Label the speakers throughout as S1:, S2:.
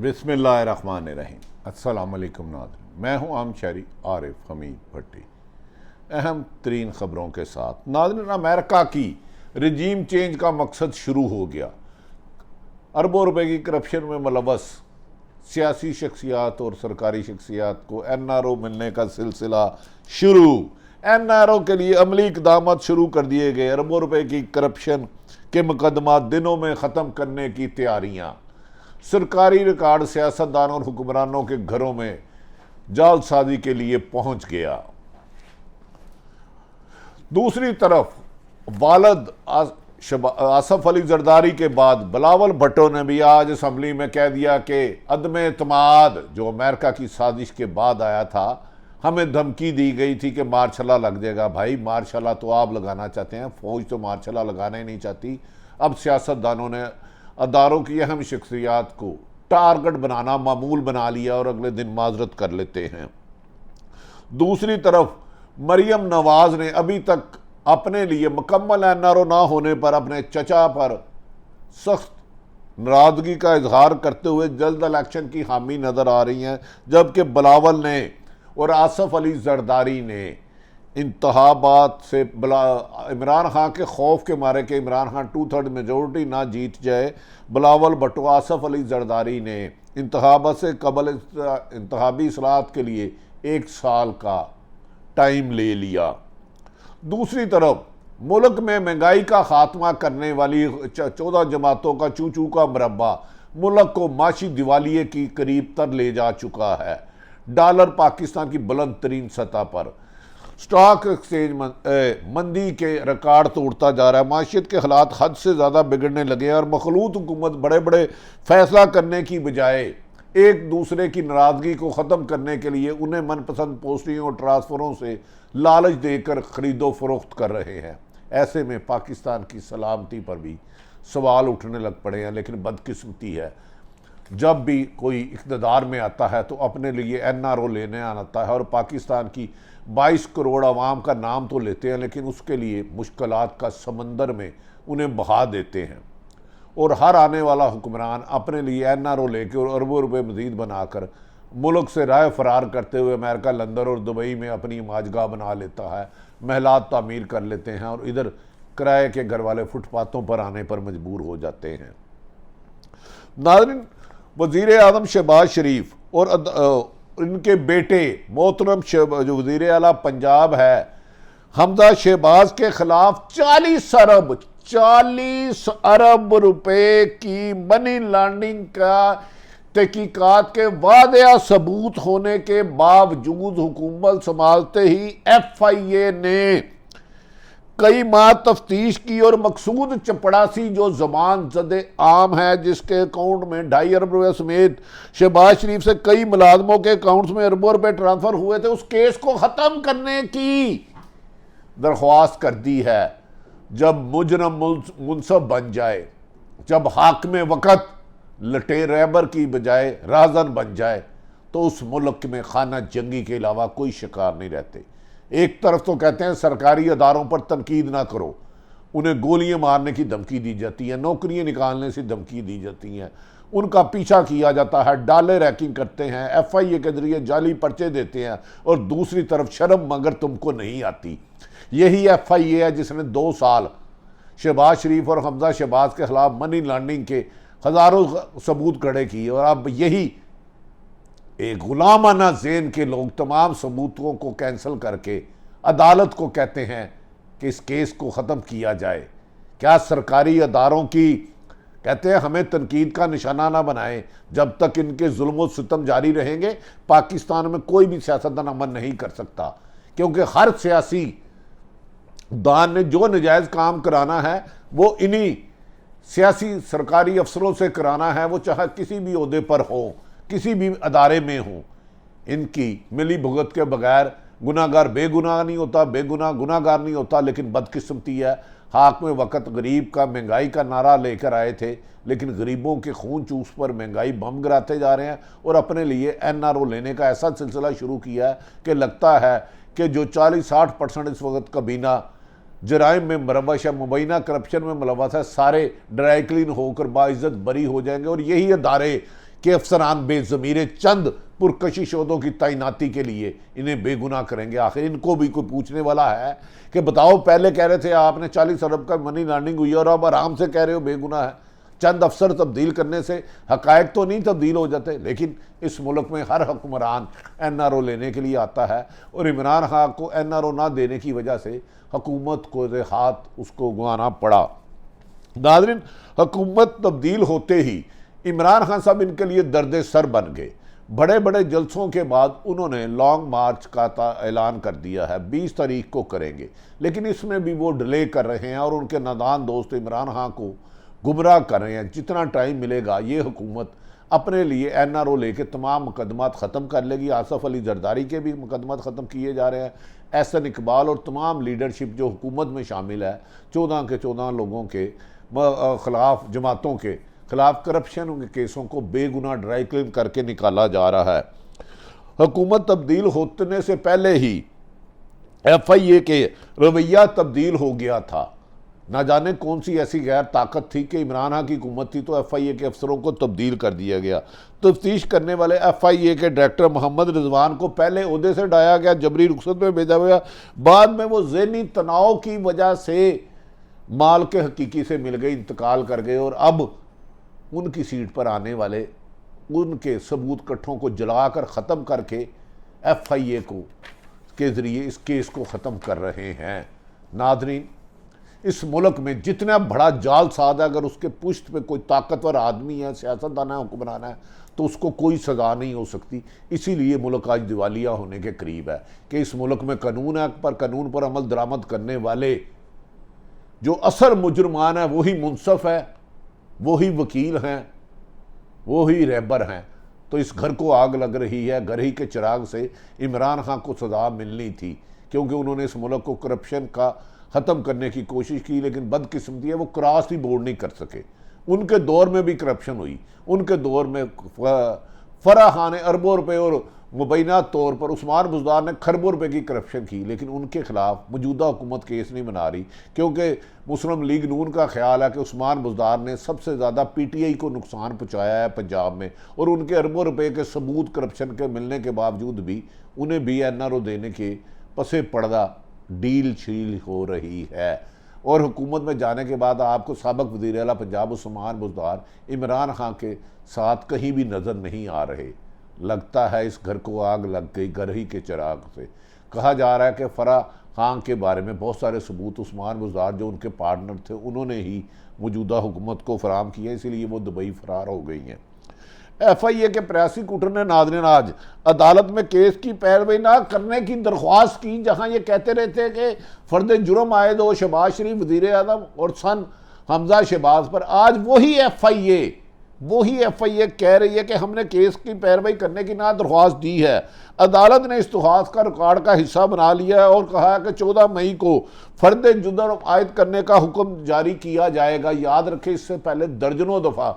S1: बिस्मिल्लाहिर्रहमानिर्रहीम। अस्सलाम वालेकुम नाज़रीन, मैं हूं आम शहरी आरिफ हमीद भट्टी। अहम तरीन ख़बरों के साथ नाज़रीन, अमेरिका की रजीम चेंज का मकसद शुरू हो गया। अरबों रुपए की करप्शन में मुलव्वस सियासी शख्सियात और सरकारी शख्सियात को NRO मिलने का सिलसिला शुरू। NRO के लिए अमली इक़दाम शुरू कर दिए गए। अरबों रुपए की करप्शन के मुकदमा दिनों में ख़त्म करने की तैयारियाँ। सरकारी रिकॉर्ड सियासतदानों और हुक्मरानों के घरों में जालसाजी के लिए पहुंच गया। दूसरी तरफ वालिद आसफ अली जरदारी के बाद बिलावल भुट्टो ने भी आज असम्बली में कह दिया कि अदम एतमाद जो अमेरिका की साजिश के बाद आया था, हमें धमकी दी गई थी कि मार्शल लग जाएगा। भाई मार्शल तो आप लगाना चाहते हैं, फौज तो मार्शल लगाना ही नहीं चाहती। अब सियासतदानों ने अदारों की अहम शख्सियात को टारगेट बनाना मामूल बना लिया और अगले दिन माजरत कर लेते हैं। दूसरी तरफ मरियम नवाज ने अभी तक अपने लिए मुकम्मल NRO ना होने पर अपने चचा पर सख्त नाराजगी का इजहार करते हुए जल्द इलेक्शन की हामी नजर आ रही हैं, जबकि बिलावल ने और आसफ अली जरदारी ने इंतखाबात से इमरान खान के खौफ के मारे कि इमरान खान 2/3 मेजोरिटी ना जीत जाए, बिलावल भुट्टो आसफ अली जरदारी ने इंतखाबात से कबल इंतखाबी इस्लाहत के लिए 1 साल का टाइम ले लिया। दूसरी तरफ मुल्क में महंगाई का खात्मा करने वाली 14 जमातों का चू का मुरब्बा मुल्क को माशी दिवालिये की करीब तर ले जा चुका है। डॉलर पाकिस्तान की बुलंद तरीन सतह पर, स्टॉक एक्सचेंज मंदी के रिकॉर्ड तोड़ता जा रहा है। माशियत के हालात हद से ज़्यादा बिगड़ने लगे हैं और मखलूत हुकूमत बड़े बड़े फैसला करने की बजाय एक दूसरे की नाराज़गी को ख़त्म करने के लिए उन्हें मनपसंद पोस्टिंगों और ट्रांसफ़रों से लालच देकर ख़रीदो फरोख्त कर रहे हैं। ऐसे में पाकिस्तान की सलामती पर भी सवाल उठने लग पड़े हैं। लेकिन बदकिस्मती है, जब भी कोई इक़्तिदार में आता है तो अपने लिए NRO लेने आता है और पाकिस्तान की 22 करोड़ आवाम का नाम तो लेते हैं, लेकिन उसके लिए मुश्किलात का समंदर में उन्हें बहा देते हैं। और हर आने वाला हुक्मरान अपने लिए NRO लेकर और अरबों रुपए मजीद बनाकर मुल्क से राह फरार करते हुए अमेरिका, लंदन और दुबई में अपनी माजगा बना लेता है, महलात तामीर कर लेते हैं और इधर किराए के घर वाले फुटपाथों पर आने पर मजबूर हो जाते हैं। नाज़रीन, वज़ीर आज़म शहबाज शरीफ और इनके बेटे मोहतरम जो वज़ीर आला पंजाब है हमजा शहबाज के खिलाफ 40 अरब रुपए की मनी लॉन्ड्रिंग का तहकीकात के वादिया सबूत होने के बावजूद हुकूमत संभालते ही FIA ने कई माह तफ्तीश की और मकसूद चपड़ासी जो जबान ज़दे आम है, जिसके अकाउंट में 2.5 अरब रुपये समेत शहबाज शरीफ से कई मुलाजमों के अकाउंट्स में अरबों रुपए ट्रांसफ़र हुए थे, उस केस को ख़त्म करने की दरख्वास्त कर दी है। जब मुजरम मुनसब बन जाए, जब हाकिम वक़्त लटे रहबर की बजाय राजन बन जाए, तो उस मुल्क में खाना जंगी के अलावा कोई शिकार नहीं रहते। एक तरफ तो कहते हैं सरकारी अदारों पर तनकीद ना करो, उन्हें गोलियां मारने की धमकी दी जाती है, नौकरियां निकालने से धमकी दी जाती हैं, उनका पीछा किया जाता है, डाले रैकिंग करते हैं, FIA के जरिए जाली पर्चे देते हैं, और दूसरी तरफ शर्म मगर तुमको नहीं आती। यही FIA है जिसने 2 साल शहबाज शरीफ और हमजा शहबाज के खिलाफ मनी लॉन्ड्रिंग के हज़ारों सबूत खड़े किए, और अब यही एक गुलामाना ज़ेन के लोग तमाम सबूतों को कैंसिल करके अदालत को कहते हैं कि इस केस को ख़त्म किया जाए। क्या सरकारी अदारों की कहते हैं हमें तनकीद का निशाना ना बनाएं। जब तक इनके जुल्म सितम जारी रहेंगे, पाकिस्तान में कोई भी सियासतदान अमन नहीं कर सकता, क्योंकि हर सियासी दान ने जो नजायज़ काम कराना है वो इन्हीं सियासी सरकारी अफसरों से कराना है, वो चाहे किसी भी ओहदे पर हो, किसी भी अदारे में हो। इनकी मिली भुगत के बगैर गुनाहगार बेगुनाह नहीं होता, बेगुनाह गुनाहगार नहीं होता। लेकिन बदकिस्मती है, हाकिम वक़्त गरीब का महंगाई का नारा लेकर आए थे, लेकिन गरीबों के खून चूस पर महंगाई बम गिराते जा रहे हैं और अपने लिए NRO लेने का ऐसा सिलसिला शुरू किया है कि लगता है कि जो 40-60% इस वक्त कबीना जराइम में मुलव्वस है, मुबैना करप्शन में मुलव्वस है, सारे ड्राई क्लीन होकर बाइज्जत बरी हो जाएंगे। और यही अदारे कि अफसरान बेज़मीर चंद पुरकशिश ओहदों की तैनाती के लिए इन्हें बेगुनाह करेंगे। आखिर इनको भी कोई पूछने वाला है कि बताओ, पहले कह रहे थे आपने 40 अरब का मनी लॉन्ड्रिंग हुई और अब आराम से कह रहे हो बेगुनाह है। चंद अफसर तब्दील करने से हकायक तो नहीं तब्दील हो जाते, लेकिन इस मुल्क में हर हुक्मरान NRO लेने के लिए आता है और इमरान खान को NRO ना देने की वजह से हुकूमत को हाथ उसको गंवाना पड़ा। नाज़रीन, हुकूमत तब्दील होते ही इमरान खान साहब इनके लिए दर्द सर बन गए। बड़े बड़े जलसों के बाद उन्होंने लॉन्ग मार्च का ऐलान कर दिया है, 20 तारीख को करेंगे, लेकिन इसमें भी वो डिले कर रहे हैं और उनके नादान दोस्त इमरान खान को गुमराह कर रहे हैं। जितना टाइम मिलेगा ये हुकूमत अपने लिए NRO लेके तमाम मुकदमात ख़त्म कर लेगी। आसफ़ अली जरदारी के भी मुकदमात ख़त्म किए जा रहे हैं। एहसन इकबाल और तमाम लीडरशिप जो हुकूमत में शामिल है, 14 के 14 लोगों के ख़िलाफ़, जमातों के ख़िलाफ़ करप्शन के केसों को बेगुनाह ड्राई क्लीन करके निकाला जा रहा है। हुकूमत तब्दील होने से पहले ही FIA के रवैया तब्दील हो गया था। ना जाने कौन सी ऐसी गैर ताकत थी कि इमरान खान की हुकूमत थी तो FIA के अफसरों को तब्दील कर दिया गया। तफ्तीश करने वाले FIA के डायरेक्टर मोहम्मद रिजवान को पहले ओहदे से हटाया गया, जबरी रुखसत में भेजा गया। बाद में वो ज़हनी तनाव की वजह से माल के हकीकी से मिल गए, इंतकाल कर गए और अब उनकी सीट पर आने वाले उनके सबूत कट्ठों को जलाकर ख़त्म करके FIA को के ज़रिए इस केस को ख़त्म कर रहे हैं। नाज़रीन, इस मुल्क में जितना बड़ा जाल साध है, अगर उसके पुश्त पे कोई ताकतवर आदमी है, सियासतदान है, हुक्मरान है, तो उसको कोई सज़ा नहीं हो सकती। इसीलिए मुल्क आज दिवालिया होने के करीब है कि इस मुल्क में कानून है, पर कानून पर अमल दरामद करने वाले जो असल मुजरमान है वही मुनसफ है, वही वकील हैं, वही रहबर हैं। तो इस घर को आग लग रही है। घर ही के चिराग से इमरान खान को सज़ा मिलनी थी, क्योंकि उन्होंने इस मुल्क को करप्शन का ख़त्म करने की कोशिश की, लेकिन बदकिस्मती है वो क्रॉस ही बोर्ड नहीं कर सके। उनके दौर में भी करप्शन हुई। उनके दौर में फराह खान ने अरबों रुपए और मुबैना तौर पर उस्मान बुज़दार ने खरबों रुपए की करप्शन की, लेकिन उनके खिलाफ मौजूदा हुकूमत केस नहीं बना रही, क्योंकि मुस्लिम लीग नून का ख्याल है कि उस्मान बुज़दार ने सबसे ज़्यादा PTI को नुकसान पहुँचाया है पंजाब में, और उनके अरबों रुपए के सबूत करप्शन के मिलने के बावजूद भी उन्हें भी NRO देने के पसे पर्दा डील शील हो रही है। और हुकूमत में जाने के बाद आपको साबिक़ वज़ीर आला पंजाब उस्मान बुज़दार इमरान खान के साथ कहीं भी नज़र नहीं आ रहे। लगता है इस घर को आग लग गई घर ही के चिराग से। कहा जा रहा है कि फराह खान के बारे में बहुत सारे सबूत उस्मान बुज़दार जो उनके पार्टनर थे उन्होंने ही मौजूदा हुकूमत को फराहम किया, इसीलिए वो दुबई फरार हो गई हैं। FIA के प्रोसिक्यूटर ने नाज़रीन आज अदालत में केस की पैरवी ना करने की दरख्वास्त की, जहां ये कहते रहते हैं कि फ़र्द जुर्म आयद हो शहबाज शरीफ वज़ीर आज़म और सन हमजा शहबाज पर। आज वही FIA कह रही है कि हमने केस की पैरवी करने की ना दरख्वास्त दी है। अदालत ने इस दरख्वास्त का रिकॉर्ड का हिस्सा बना लिया है और कहा है कि 14 मई को फ़र्द जुर्म आयद करने का हुक्म जारी किया जाएगा। याद रखें, इससे पहले दर्जनों दफ़ा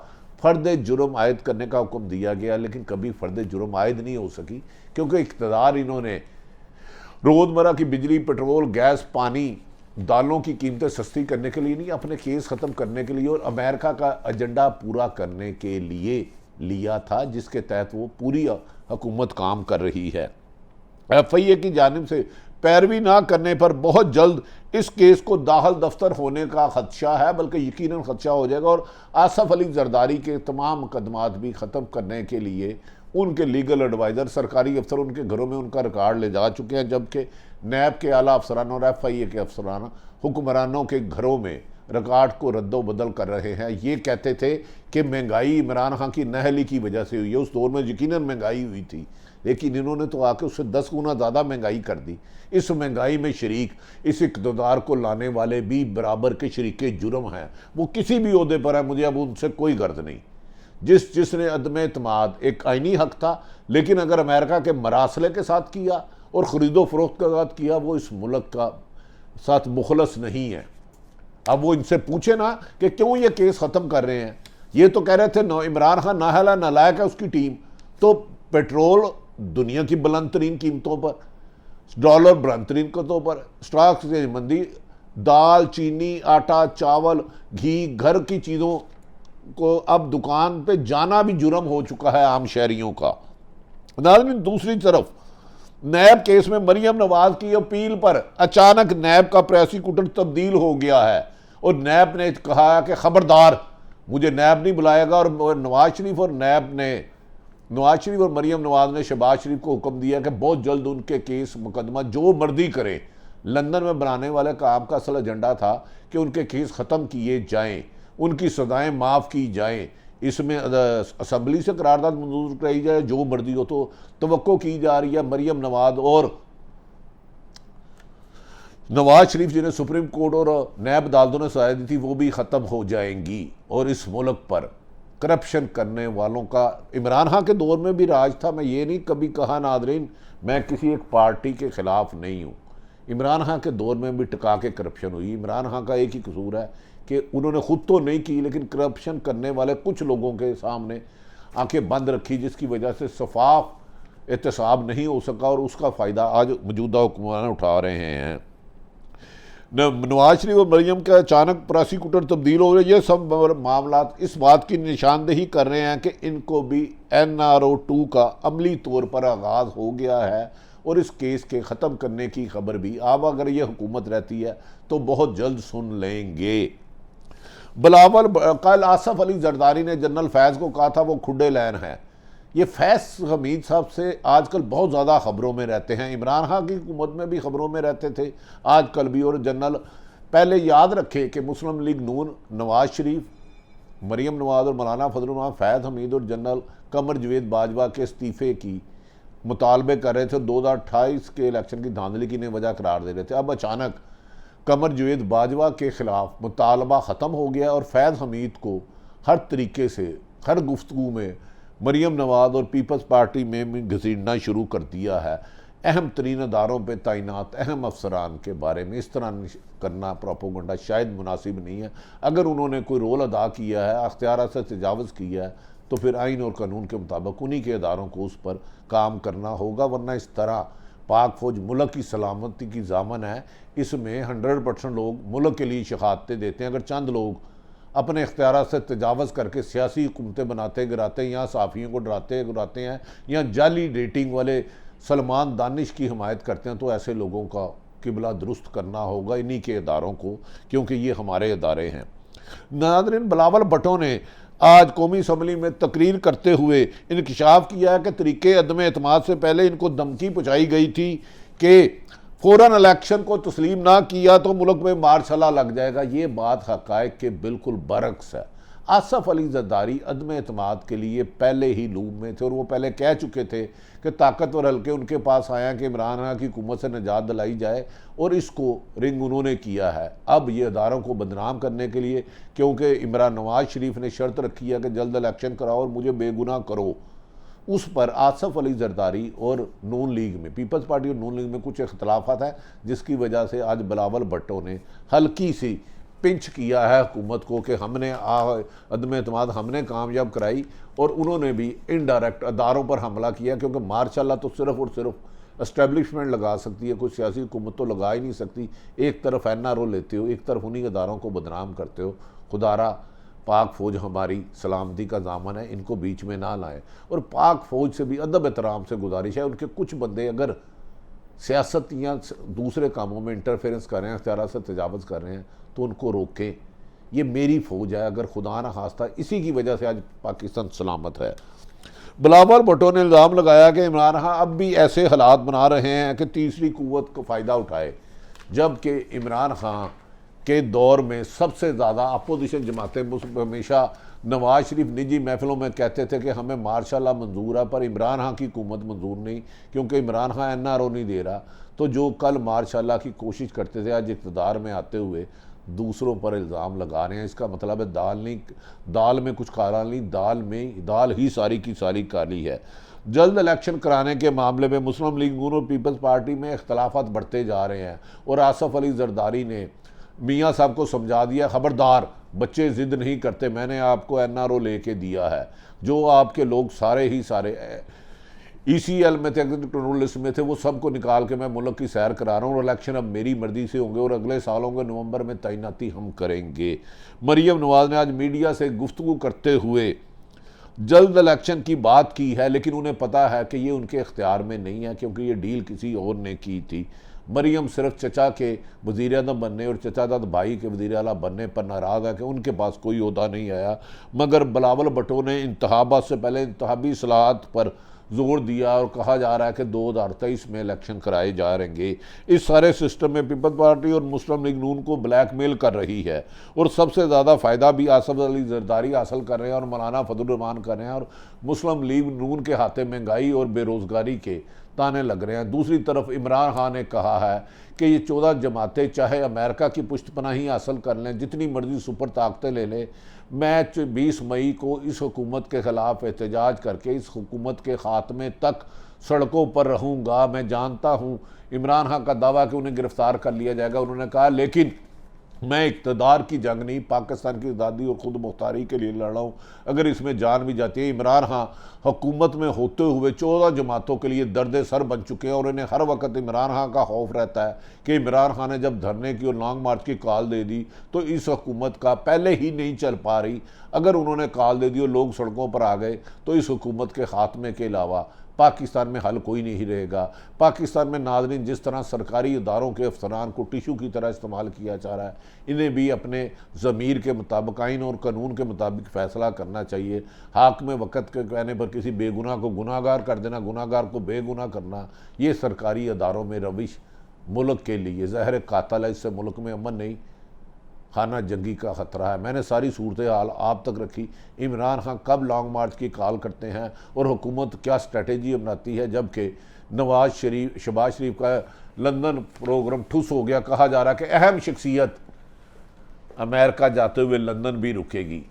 S1: फ़र्द जुर्म आयद करने का हुक्म दिया गया, लेकिन कभी फ़र्द जुर्म आयद नहीं हो सकी, क्योंकि इक़्तिदार इन्होंने रोज़मर्रा की बिजली, पेट्रोल, गैस, पानी, दालों की कीमतें सस्ती करने के लिए नहीं, अपने केस ख़त्म करने के लिए और अमेरिका का एजेंडा पूरा करने के लिए लिया था, जिसके तहत वो पूरी हुकूमत काम कर रही है। FIA की जानिब से पैरवी ना करने पर बहुत जल्द इस केस को दाखिल दफ्तर होने का खदशा है, बल्कि यकीनन खदशा हो जाएगा। और आसफ़ अली जरदारी के तमाम मुकदमात भी ख़त्म करने के लिए उनके लीगल एडवाइज़र, सरकारी अफसर उनके घरों में उनका रिकॉर्ड ले जा चुके हैं, जबकि नैब के आला अफसरान और FIA के अफसरान हुक्मरानों के घरों में रिकॉर्ड को रद्दो बदल कर रहे हैं। ये कहते थे कि महंगाई इमरान खान की नहली की वजह से हुई है। उस दौर में यकीनन महंगाई हुई थी, लेकिन इन्होंने तो आके उससे 10 गुना ज़्यादा महंगाई कर दी। इस महंगाई में शरीक इस इक़्तिदार को लाने वाले भी बराबर के शरीके जुर्म हैं। वो किसी भी ओहदे पर है, मुझे अब उनसे कोई गर्ज नहीं। जिसने अदम एतमाद एक आइनी हक था, लेकिन अगर अमेरिका के मरासले के साथ किया और ख़रीदो फरोख्त के साथ किया, वो इस मुल्क का साथ मुखलस नहीं है। अब वो इनसे पूछे ना कि क्यों ये केस ख़त्म कर रहे हैं। ये तो कह रहे थे इमरान खान नाहला नालायक है उसकी टीम, तो पेट्रोल दुनिया की बुलंद तरीन कीमतों पर, डॉलर बुलंद तरीन कीमतों पर, स्टॉक मंदी, दाल, चीनी, आटा, चावल, घी, घर की चीज़ों को अब दुकान पे जाना भी जुर्म हो चुका है आम शहरियों का। नाज़रीन, दूसरी तरफ नैब केस में मरियम नवाज की अपील पर अचानक नैब का प्रोसिक्यूटर तब्दील हो गया है और नैब ने कहा कि खबरदार, मुझे नैब नहीं बुलाएगा। और नवाज शरीफ और मरियम नवाज ने शहबाज शरीफ को हुक्म दिया कि बहुत जल्द उनके केस मुकदमा जो मर्जी करें। लंदन में बनाने वाले काम का असल एजेंडा था कि उनके केस ख़त्म किए जाएं, उनकी सजाएं माफ़ की जाएं, इसमें असम्बली से करारदाद मंजूर कराई जाए, जो मर्जी हो। तो तवक्को की जा रही है मरियम नवाज और नवाज शरीफ जिन्हें सुप्रीम कोर्ट और नैब अदालतों ने सजा दी थी वो भी ख़त्म हो जाएंगी। और इस मुल्क पर करप्शन करने वालों का इमरान खान के दौर में भी राज था। मैं ये नहीं कभी कहा नादरीन, मैं किसी एक पार्टी के ख़िलाफ़ नहीं हूँ। इमरान खान के दौर में भी टिका के करप्शन हुई। इमरान खान का एक ही कसूर है कि उन्होंने खुद तो नहीं की, लेकिन करप्शन करने वाले कुछ लोगों के सामने आंखें बंद रखी, जिसकी वजह से शफाफ एहतसाब नहीं हो सका और उसका फ़ायदा आज मौजूदा हुक्मरान उठा रहे हैं। नवाज शरीफ और मरियम का अचानक प्रोसिक्यूटर तब्दील हो रहे, ये सब मामला इस बात की निशानदेही कर रहे हैं कि इनको भी NRO 2 का अमली तौर पर आगाज़ हो गया है और इस केस के ख़त्म करने की खबर भी अब अगर ये हुकूमत रहती है तो बहुत जल्द सुन लेंगे। बिलावल कल आसफ अली जरदारी ने जनरल फैज़ को कहा था वो खुडे लैन है। ये फैज़ हमीद साहब से आजकल बहुत ज़्यादा ख़बरों में रहते हैं। इमरान खान की हुकूमत में भी ख़बरों में रहते थे, आजकल भी। और जनरल पहले याद रखे कि मुस्लिम लीग नून नवाज शरीफ, मरियम नवाज और मौलाना फजलुर रहमान, फैज़ हमीद और जनरल कमर जवेद बाजवा के इस्तीफ़े की मुतालबे कर रहे थे। 2028 के इलेक्शन की धांधली की वजह करार दे रहे थे। अब अचानक कमर जवेद बाजवा के ख़िलाफ़ मुतालबा ख़त्म हो गया और फैज़ हमीद को हर तरीके से हर गुफ्तगू में मरियम नवाज और पीपल्स पार्टी में भी घसीटना शुरू कर दिया है। अहम तरीन अदारों पर तैनात अहम अफसरान के बारे में इस तरह करना प्रोपोगंडा शायद मुनासिब नहीं है। अगर उन्होंने कोई रोल अदा किया है, अख्तियार से तजावज़ किया है, तो फिर आइन और कानून के मुताबिक उन्हीं के अदारों को उस पर काम करना होगा। वरना इस तरह पाक फ़ौज मुल्क की सलामती की ज़ामन है, इसमें 100% लोग मुल्क के लिए शहादतें देते हैं। अगर चंद लोग अपने इख्तियार से तजावज़ करके सियासी हुकूमतें बनाते गिराते हैं या सहाफ़ियों को डराते हैं या जाली डेटिंग वाले सलमान दानिश की हमायत करते हैं, तो ऐसे लोगों का किबला दुरुस्त करना होगा इन्हीं के अदारों को, क्योंकि ये हमारे अदारे हैं। नाज़रीन, बिलावल भुट्टो ने आज कौमी असम्बली में तकरीर करते हुए इंकशाफ किया है कि तरीके अदम एतमाद से पहले इनको धमकी पहुँचाई गई थी कि फ़ौरन इलेक्शन को तस्लीम ना किया तो मुल्क में मार्शल लग जाएगा। ये बात हक़ाइक़ के बिल्कुल बरक्स है। आसफ अली जरदारी अदम एतमाद के लिए पहले ही लूप में थे और वो पहले कह चुके थे कि ताकतवर हल्के उनके पास आया कि इमरान खान की हुकूमत से निजात दिलाई जाए, और इसको रिंग उन्होंने किया है। अब ये अदारों को बदनाम करने के लिए, क्योंकि इमरान नवाज शरीफ ने शर्त रखी है कि जल्द इलेक्शन कराओ और मुझे बेगुनाह करो, उस पर आसफ अली जरदारी और नून लीग में, पीपल्स पार्टी और नून लीग में कुछ इख्तलाफात हैं, जिसकी वजह से आज बिलावल भुट्टो ने हल्की सी पिंच किया है हुकूमत को कि हमने अदम एतमाद हमने कामयाब कराई, और उन्होंने भी इनडायरेक्ट अदारों पर हमला किया, क्योंकि मार्शल तो सिर्फ और सिर्फ एस्टेब्लिशमेंट लगा सकती है, कोई सियासी हुकूमत तो लगा ही नहीं सकती। एक तरफ NRO लेते हो, एक तरफ उन्हीं अदारों को बदनाम करते हो। खुदारा पाक फ़ौज हमारी सलामती का दामन है, इनको बीच में ना लाएं। और पाक फ़ौज से भी अदब एहतराम से गुजारिश है, उनके कुछ बंदे अगर सियासत या दूसरे कामों में इंटरफेरेंस कर रहे हैं, इख्तियार से तजावज़ कर रहे हैं, तो उनको रोकें। ये मेरी फ़ौज है, अगर खुदा न खास्ता इसी की वजह से आज पाकिस्तान सलामत है। बिलावल भुट्टो ने इल्ज़ाम लगाया कि इमरान खान अब भी ऐसे हालात बना रहे हैं कि तीसरी कुव्वत को फ़ायदा उठाए, जबकि इमरान खान के दौर में सबसे ज़्यादा अपोजिशन जमातें हमेशा नवाज शरीफ निजी महफिलों में कहते थे कि हमें मार्शल मंजूर है, पर इमरान खान की हुकूमत मंजूर नहीं, क्योंकि इमरान खान NRO नहीं दे रहा। तो जो कल मार्शल की कोशिश करते थे, आज इक़्तिदार में आते हुए दूसरों पर इल्ज़ाम लगा रहे हैं। इसका मतलब है दाल में कुछ काला नहीं, दाल ही सारी की सारी काली है। जल्द इलेक्शन कराने के मामले में मुस्लिम लीग नून और पीपल्स पार्टी में इख्तलाफात बढ़ते जा रहे हैं, और आसफ अली जरदारी ने मियाँ साहब को समझा दिया, खबरदार बच्चे ज़िद नहीं करते, मैंने आपको NRO लेके दिया है। जो आपके लोग सारे ECL में थे, एग्जीक्यूटिव लिस्ट में थे, वो सबको निकाल के मैं मुल्क की सैर करा रहा हूँ और इलेक्शन अब मेरी मर्जी से होंगे और अगले सालों के नवंबर में तैनाती हम करेंगे। मरियम नवाज ने आज मीडिया से गुफ्तगू करते हुए जल्द इलेक्शन की बात की है, लेकिन उन्हें पता है कि ये उनके इख्तियार में नहीं है क्योंकि ये डील किसी और ने की थी। मरियम सिर्फ चचा के वज़ीर आज़म बनने और चचाजाद भाई के वज़ीर आला बनने पर नाराज़ है कि उनके पास कोई ओहदा नहीं आया, मगर बिलावल भुट्टो ने इंतखाबात से पहले इंतखाबी इस्लाहात पर जोर दिया और कहा जा रहा है कि 2023 में इलेक्शन कराए जा रहेंगे। इस सारे सिस्टम में पीपल्स पार्टी और मुस्लिम लीग नून को ब्लैकमेल कर रही है और सबसे ज़्यादा फ़ायदा भी आसफ अली जरदारी हासिल कर रहे हैं और मौलाना फजल रहमान कर रहे हैं और मुस्लिम लीग नून के हाथे महंगाई और बेरोज़गारी के ताने लग रहे हैं। दूसरी तरफ इमरान खान ने कहा है कि ये 14 जमातें चाहे अमेरिका की पुष्टपनाही हासिल कर लें, जितनी मर्जी सुपर ताकतें ले लें, मैं 20 मई को इस हुकूमत के ख़िलाफ़ एहतजाज करके इस हुकूमत के ख़ात्मे तक सड़कों पर रहूँगा। मैं जानता हूँ इमरान खान का दावा कि उन्हें गिरफ़्तार कर लिया जाएगा। उन्होंने कहा लेकिन मैं इक़्तिदार की जंग नहीं, पाकिस्तान की आज़ादी और ख़ुद मुख्तारी के लिए लड़ रहा हूँ, अगर इसमें जान भी जाती है। इमरान खान हुकूमत में होते हुए 14 जमातों के लिए दर्द सर बन चुके हैं और इन्हें हर वक्त इमरान खान का खौफ रहता है कि इमरान खान ने जब धरने की और लॉन्ग मार्च की कॉल दे दी तो इस हुकूमत का पहले ही नहीं चल पा रही। अगर उन्होंने कॉल दे दी और लोग सड़कों पर आ गए तो इस हुकूमत के ख़ात्मे के अलावा पाकिस्तान में हल कोई नहीं रहेगा। पाकिस्तान में नाज़रीन जिस तरह सरकारी इदारों के अफसरान को टिशू की तरह इस्तेमाल किया जा रहा है, इन्हें भी अपने ज़मीर के मुताबिक, आइन और कानून के मुताबिक फ़ैसला करना चाहिए। हाकिम वक़्त के कहने पर किसी बेगुनाह को गुनाहगार कर देना, गुनाहगार को बेगुनाह करना, ये सरकारी इदारों में रविश मुल्क के लिए ज़हर कातल है। इससे मुल्क में अमन नहीं, खाना जंगी का ख़तरा है। मैंने सारी सूरत हाल आप तक रखी। इमरान खान कब लॉन्ग मार्च की कॉल करते हैं और हुकूमत क्या स्ट्रेटेजी अपनाती है, जबकि शहबाज शरीफ का लंदन प्रोग्राम ठुस हो गया। कहा जा रहा है कि अहम शख्सियत अमेरिका जाते हुए लंदन भी रुकेगी।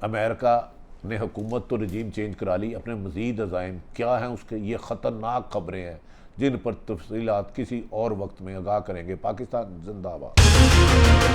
S1: अमेरिका ने हुकूमत तो रजीम चेंज करा ली, अपने मज़ीद अज़ाइम क्या हैं उसके, ये ख़तरनाक खबरें हैं जिन पर तफसीलात किसी और वक्त में आगाह करेंगे। पाकिस्तान जिंदाबाद।